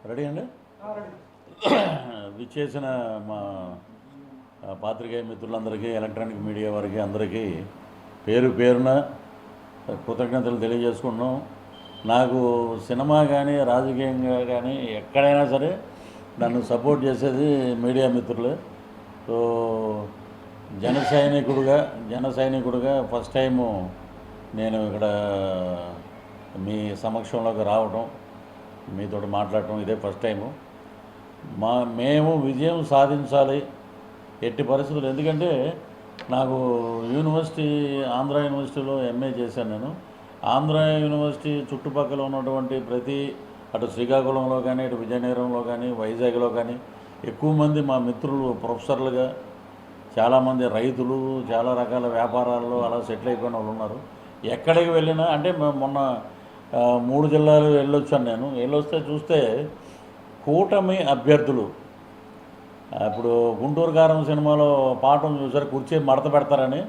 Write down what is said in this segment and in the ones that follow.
Ready అండి. విచ్చేసిన మా పాత్రికేయ మిత్రులందరికీ, ఎలక్ట్రానిక్ మీడియా వారికి అందరికీ పేరు పేరున కృతజ్ఞతలు తెలియజేసుకుంటున్నాం. నాకు సినిమా కానీ రాజకీయంగా కానీ ఎక్కడైనా సరే నన్ను సపోర్ట్ చేసేది మీడియా మిత్రులే. సో జన సైనికుడుగా ఫస్ట్ టైము నేను ఇక్కడ మీ సమక్షంలోకి రావడం, మీతో మాట్లాడటం ఇదే ఫస్ట్ టైము. మేము విజయం సాధించాలి ఎట్టి పరిస్థితులు. ఎందుకంటే నాకు ఆంధ్ర యూనివర్సిటీలో ఎంఏ చేశాను నేను. ఆంధ్ర యూనివర్సిటీ చుట్టుపక్కల ఉన్నటువంటి అటు శ్రీకాకుళంలో కానీ, ఇటు విజయనగరంలో కానీ, వైజాగ్లో కానీ ఎక్కువ మంది మా మిత్రులు ప్రొఫెసర్లుగా, చాలామంది రైతులు, చాలా రకాల వ్యాపారాల్లో అలా సెటిల్ అయిపోయిన వాళ్ళు ఉన్నారు. ఎక్కడికి వెళ్ళినా అంటే మొన్న 3 జిల్లాలు వెళ్ళొచ్చాను నేను. వెళ్ళొస్తే చూస్తే కూటమి అభ్యర్థులు, ఇప్పుడు గుంటూరు కారం సినిమాలో పాఠం చూసారు, కుర్చీ మడత పెడతారని.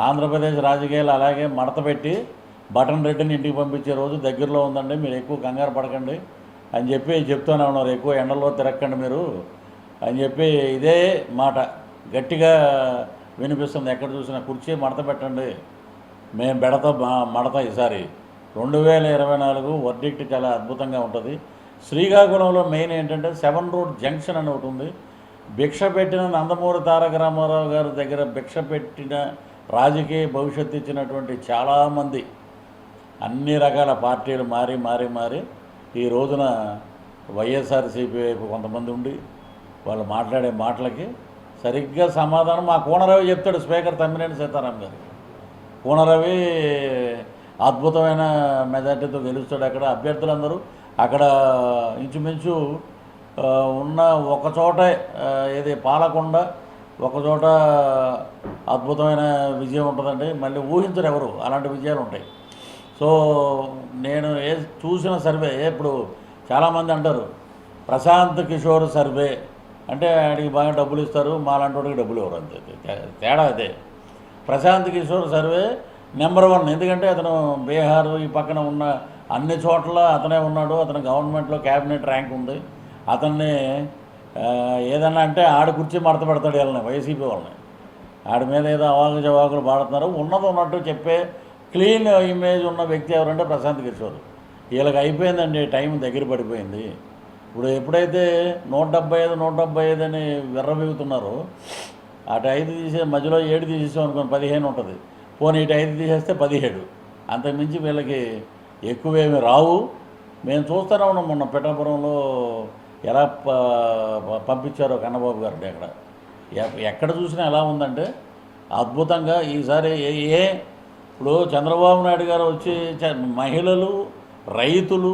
ఆంధ్రప్రదేశ్ రాజకీయాలు అలాగే మడత పెట్టి బటన్ రెడ్డిని ఇంటికి పంపించే రోజు దగ్గరలో ఉందండి, మీరు ఎక్కువ కంగారు పడకండి అని చెప్పి చెప్తూనే ఉన్నారు. ఎక్కువ ఎండలో తిరగకండి మీరు అని చెప్పి ఇదే మాట గట్టిగా వినిపిస్తుంది. ఎక్కడ చూసినా కుర్చీ మడత పెట్టండి, మేము మడత ఈసారి 2024 వర్డిక్ట్ చాలా అద్భుతంగా ఉంటుంది. శ్రీకాకుళంలో మెయిన్ ఏంటంటే 7 రోడ్ జంక్షన్ అని ఒకటి ఉంది. భిక్ష పెట్టిన నందమూరి తారక రామారావు గారి దగ్గర భిక్ష పెట్టిన రాజకీయ భవిష్యత్తు ఇచ్చినటువంటి చాలామంది అన్ని రకాల పార్టీలు మారి ఈ రోజున వైఎస్ఆర్సీపీ వైపు కొంతమంది ఉండి వాళ్ళు మాట్లాడే మాటలకి సరిగ్గా సమాధానం మా కూనరవి చెప్తాడు, స్పీకర్ తమ్మినేని సీతారాం గారు. కూనరవి అద్భుతమైన మెజార్టీతో గెలుస్తాడు. అక్కడ అభ్యర్థులందరూ అక్కడ ఇంచుమించు ఉన్న ఒకచోట ఏది పాలకొండ, ఒకచోట అద్భుతమైన విజయం ఉంటుందండి. మళ్ళీ ఊహించరు ఎవరు, అలాంటి విజయాలు ఉంటాయి. సో నేను చూసిన సర్వే, ఇప్పుడు చాలామంది అంటారు ప్రశాంత్ కిషోర్ సర్వే అంటే ఆడికి బాగా డబ్బులు ఇస్తారు, మాలాంటి వాడికి డబ్బులు ఇవ్వరు, అంతే తేడా అదే. Prashant Kishor survey number 1. ఎందుకంటే అతను బీహార్ ఈ పక్కన ఉన్న అన్ని చోట్ల అతనే ఉన్నాడు. అతను గవర్నమెంట్లో క్యాబినెట్ ర్యాంక్ ఉంది. అతన్ని ఏదన్నా అంటే ఆడి కుర్చీ మడత పెడతాడు వీళ్ళని, వైసీపీ వాళ్ళని. ఆడి మీద ఏదో అవాకులు జవాకులు పాడుతున్నారు. ఉన్నట్టు చెప్పే క్లీన్ ఇమేజ్ ఉన్న వ్యక్తి ఎవరంటే ప్రశాంత్ కిషోర్. వీళ్ళకి అయిపోయిందండి, టైం దగ్గర పడిపోయింది. ఇప్పుడు ఎప్పుడైతే 175 అని విర్రవీగుతున్నారో, అటు 5 తీసే మధ్యలో 7 తీసేసాం అనుకోండి, 15 ఉంటుంది. పోనీ ఇటు 5 తీసేస్తే 17. అంతకుమించి వీళ్ళకి ఎక్కువేమి రావు. మేము చూస్తూనే ఉన్నాం, మొన్న పిఠాపురంలో ఎలా పంపించారో కన్నబాబు గారిని. అక్కడ ఎక్కడ చూసినా ఎలా ఉందంటే అద్భుతంగా ఈసారి ఇప్పుడు చంద్రబాబు నాయుడు గారు వచ్చి మహిళలు, రైతులు,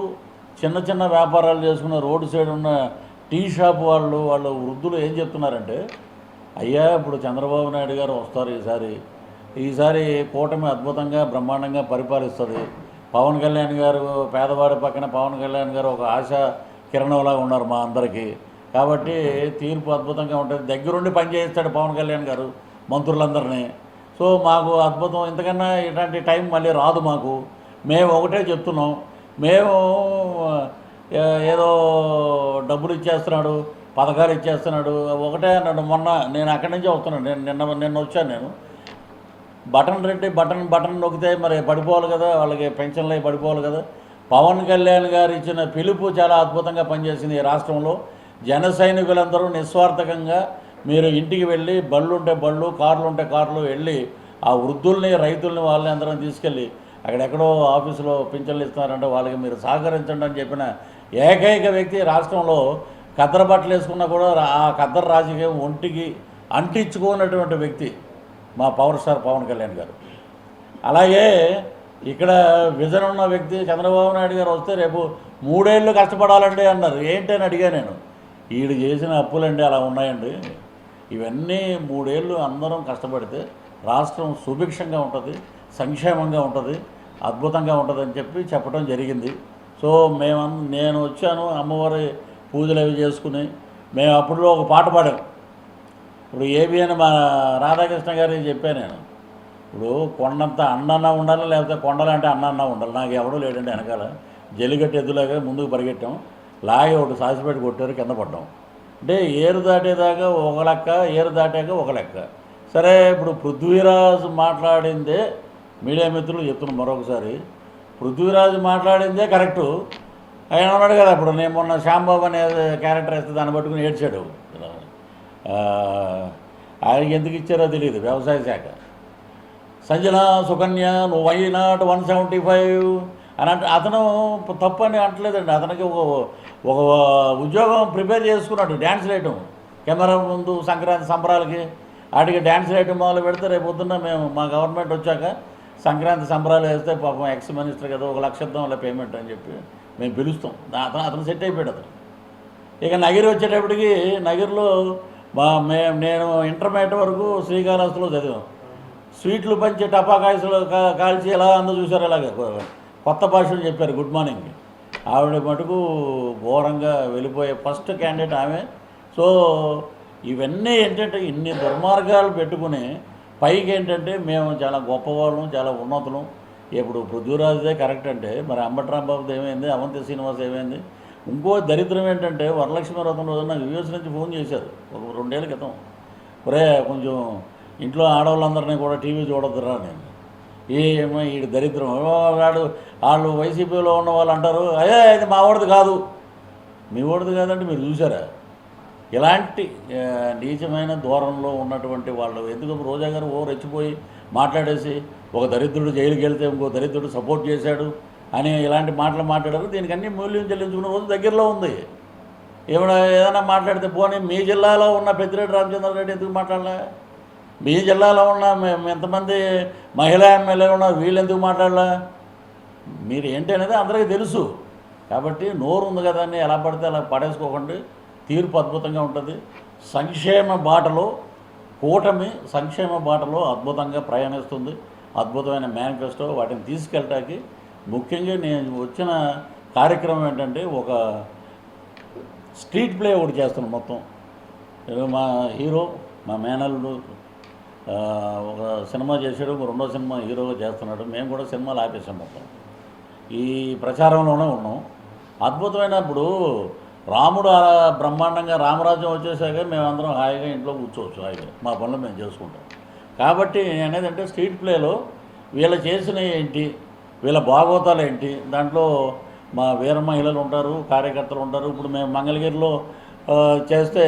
చిన్న వ్యాపారాలు చేసుకున్న రోడ్డు సైడ్ ఉన్న టీ షాప్ వాళ్ళు వృద్ధులు ఏం చెప్తున్నారంటే, అయ్యా ఇప్పుడు చంద్రబాబు నాయుడు గారు వస్తారు, ఈసారి కూటమి అద్భుతంగా బ్రహ్మాండంగా పరిపాలిస్తుంది. పవన్ కళ్యాణ్ గారు పేదవాడి పక్కన పవన్ కళ్యాణ్ గారు ఒక ఆశా కిరణంలాగా ఉన్నారు మా అందరికీ. కాబట్టి తీర్పు అద్భుతంగా ఉంటుంది. దగ్గరుండి పనిచేస్తాడు పవన్ కళ్యాణ్ గారు మంత్రులందరినీ. సో మాకు అద్భుతం, ఇంతకన్నా ఇలాంటి టైం మళ్ళీ రాదు మాకు. మేము ఒకటే చెప్తున్నాం, మేము ఏదో డబ్బులు ఇచ్చేస్తున్నాడు, పథకాలు ఇచ్చేస్తున్నాడు ఒకటే అన్నాడు. మొన్న నేను అక్కడి నుంచి వస్తున్నాను, నిన్న వచ్చాను నేను. బటన్ నొక్కితే మరి పడిపోవాలి కదా, వాళ్ళకి పెన్షన్లు అవి పడిపోవాలి కదా. పవన్ కళ్యాణ్ గారు ఇచ్చిన పిలుపు చాలా అద్భుతంగా పనిచేసింది. ఈ రాష్ట్రంలో జన సైనికులందరూ నిస్వార్థకంగా మీరు ఇంటికి వెళ్ళి, బళ్ళుంటే బళ్ళు, కార్లు ఉంటే కార్లు వెళ్ళి ఆ వృద్ధుల్ని, రైతుల్ని, వాళ్ళని అందరం తీసుకెళ్ళి అక్కడెక్కడో ఆఫీసులో పింఛన్లు ఇస్తున్నారంటే వాళ్ళకి మీరు సహకరించండి అని చెప్పిన ఏకైక వ్యక్తి రాష్ట్రంలో. కద్దర బట్టలు వేసుకున్నా కూడా ఆ కద్దర రాజకీయం ఒంటికి అంటించుకున్నటువంటి వ్యక్తి మా పవర్ స్టార్ పవన్ కళ్యాణ్ గారు. అలాగే ఇక్కడ విజన్ ఉన్న వ్యక్తి చంద్రబాబు నాయుడు గారు వస్తే రేపు 3 ఏళ్ళు కష్టపడాలండి అన్నారు. ఏంటని అడిగా నేను. వీడు చేసిన అప్పులండి అలా ఉన్నాయండి. ఇవన్నీ 3 ఏళ్ళు అందరం కష్టపడితే రాష్ట్రం సుభిక్షంగా ఉంటుంది, సంక్షేమంగా ఉంటుంది, అద్భుతంగా ఉంటుందని చెప్పడం జరిగింది. సో నేను వచ్చాను, అమ్మవారి పూజలు అవి చేసుకుని మేము అప్పుడులో ఒక పాట పాడాం. ఇప్పుడు ఏబిఎన్ మా రాధాకృష్ణ గారికి చెప్పాను నేను, ఇప్పుడు కొండంత అన్న ఉండాలి, లేకపోతే కొండలంటే అన్న ఉండాలి. నాకు ఎవడూ లేడండి వెనకాల. జల్లికట్టు ఎద్దులాగా ముందుకు పరిగెట్టాం. లాగి ఒకటి సాసిపెట్టి కొట్టారు, కింద పడ్డాం. అంటే ఏరు దాటేదాకా ఒక లెక్క, ఏరు దాటాక ఒక లెక్క. సరే, ఇప్పుడు పృథ్వీరాజ్ మాట్లాడిందే మీడియా మిత్రులు చెప్తున్నాం మరొకసారి, పృథ్వీరాజ్ మాట్లాడిందే కరెక్టు. ఆయన ఉన్నాడు కదా, ఇప్పుడు నేను మొన్న శ్యాంబాబు అనే క్యారెక్టర్ వేస్తే దాన్ని పట్టుకుని ఏడ్చాడు. ఆ, ఆయనకి ఎందుకు ఇచ్చారో తెలియదు, వ్యవసాయ శాఖ. సంజన సుకన్య నువ్వు వై నాట్ 175 అని అంటే అతను తప్పు అని అంటలేదండి. అతనికి ఒక ఉద్యోగం ప్రిపేర్ చేసుకున్నాడు, డ్యాన్స్ వేయటం కెమెరా ముందు సంక్రాంతి సంబరాలకి వాటికి డ్యాన్స్ వేయటం మొదలు పెడితే రేపు పొద్దున్న మేము మా గవర్నమెంట్ వచ్చాక సంక్రాంతి సంబరాలు వేస్తే పాపం ఎక్స్ మినిస్టర్ కదా 1,00,000 ఇద్దాం అలా పేమెంట్ అని చెప్పి మేము పిలుస్తాం. అతను సెట్ అయిపోయాడు అతను. ఇక నగిరి వచ్చేటప్పటికి నగిరిలో నేను ఇంటర్మీడియట్ వరకు శ్రీకాళహస్తిలో చదివాం. స్వీట్లు పంచి టపాకాయలు కాల్చి ఎలా అందో చూసారు, అలాగే కొత్త భాషలు చెప్పారు గుడ్ మార్నింగ్. ఆవిడ మటుకు ఘోరంగా వెళ్ళిపోయే ఫస్ట్ క్యాండిడేట్ ఆమె. సో ఇవన్నీ ఏంటంటే ఇన్ని దుర్మార్గాలు పెట్టుకుని పైకి ఏంటంటే మేము చాలా గొప్పవాళ్ళం, చాలా ఉన్నతులం. ఇప్పుడు పృథ్వీరాజుదే కరెక్ట్ అంటే మరి అంబటి రాంబాబుది ఏమైంది, అవంతి శ్రీనివాస్ ఏమైంది? ఇంకో దరిద్రం ఏంటంటే వరలక్ష్మి వ్రతం రోజు నాకు యూఎస్ నుంచి ఫోన్ చేశారు ఒక 2 ఏళ్ళ క్రితం. ఒరే కొంచెం ఇంట్లో ఆడవాళ్ళందరినీ కూడా టీవీ చూడొద్దురా నేను. ఏమో ఈ దరిద్రం వాళ్ళు వైసీపీలో ఉన్న వాళ్ళు అంటారు, అయ్యే ఇది మా వాడిది కాదు. మీ వాడిది కాదంటే మీరు చూసారా? ఇలాంటి నీచమైన ధోరణిలో ఉన్నటువంటి వాళ్ళు ఎందుకు రోజా గారు రెచ్చిపోయి మాట్లాడేసి ఒక దరిద్రుడు జైలుకి వెళ్తే ఇంకో దరిద్రుడు సపోర్ట్ చేశాడు అని ఇలాంటి మాటలు మాట్లాడారు. దీనికి అన్ని మూల్యం చెల్లించుకున్న రోజు దగ్గరలో ఉంది. ఏదైనా మాట్లాడితే పోనీ మీ జిల్లాలో ఉన్న పెద్దిరెడ్డి రామచంద్రారెడ్డి ఎందుకు మాట్లాడలే? మీ జిల్లాలో ఉన్న ఎంతమంది మహిళా ఎమ్మెల్యేలు ఉన్నారు, వీళ్ళు ఎందుకు మాట్లాడలే? మీరు ఏంటి అనేది అందరికీ తెలుసు. కాబట్టి నోరు ఉంది కదా అని ఎలా పడితే అలా పడేసుకోకండి. తీర్పు అద్భుతంగా ఉంటుంది. సంక్షేమ బాటలో కూటమి సంక్షేమ బాటలో అద్భుతంగా ప్రయాణిస్తుంది. అద్భుతమైన మేనిఫెస్టో వాటిని తీసుకెళ్ళటానికి ముఖ్యంగా నేను వచ్చిన కార్యక్రమం ఏంటంటే ఒక స్ట్రీట్ ప్లే ఒకటి చేస్తున్నాం మొత్తం. మా హీరో మా మేనల్లుడు ఒక సినిమా చేశాడు, రెండో సినిమా హీరోగా చేస్తున్నాడు. మేము కూడా సినిమాలు ఆపేసాం మొత్తం. ఈ ప్రచారంలోనే ఉన్నాం. అద్భుతమైన ఇప్పుడు రాముడు బ్రహ్మాండంగా రామరాజ్యం వచ్చేసాక మేమందరం హాయిగా ఇంట్లో కూర్చోవచ్చు, హాయిగా మా పనులు మేము చేసుకుంటాం. కాబట్టి అనేది అంటే స్ట్రీట్ ప్లేలో వీళ్ళు చేసినవి ఏంటి, వీళ్ళ భాగవతాలు ఏంటి, దాంట్లో మా వీర మహిళలు ఉంటారు, కార్యకర్తలు ఉంటారు. ఇప్పుడు మేము మంగళగిరిలో చేస్తే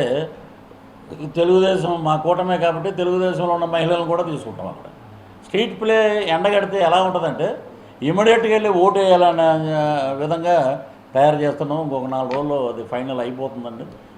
తెలుగుదేశం మా కూటమే కాబట్టి తెలుగుదేశంలో ఉన్న మహిళలను కూడా తీసుకుంటాం. అక్కడ స్ట్రీట్ ప్లే ఎండగడితే ఎలా ఉంటుందంటే ఇమీడియట్గా వెళ్ళి ఓటు వేయాలనే విధంగా తయారు చేస్తున్నాం. ఇంకొక 4 రోజుల్లో అది ఫైనల్ అయిపోతుందండి.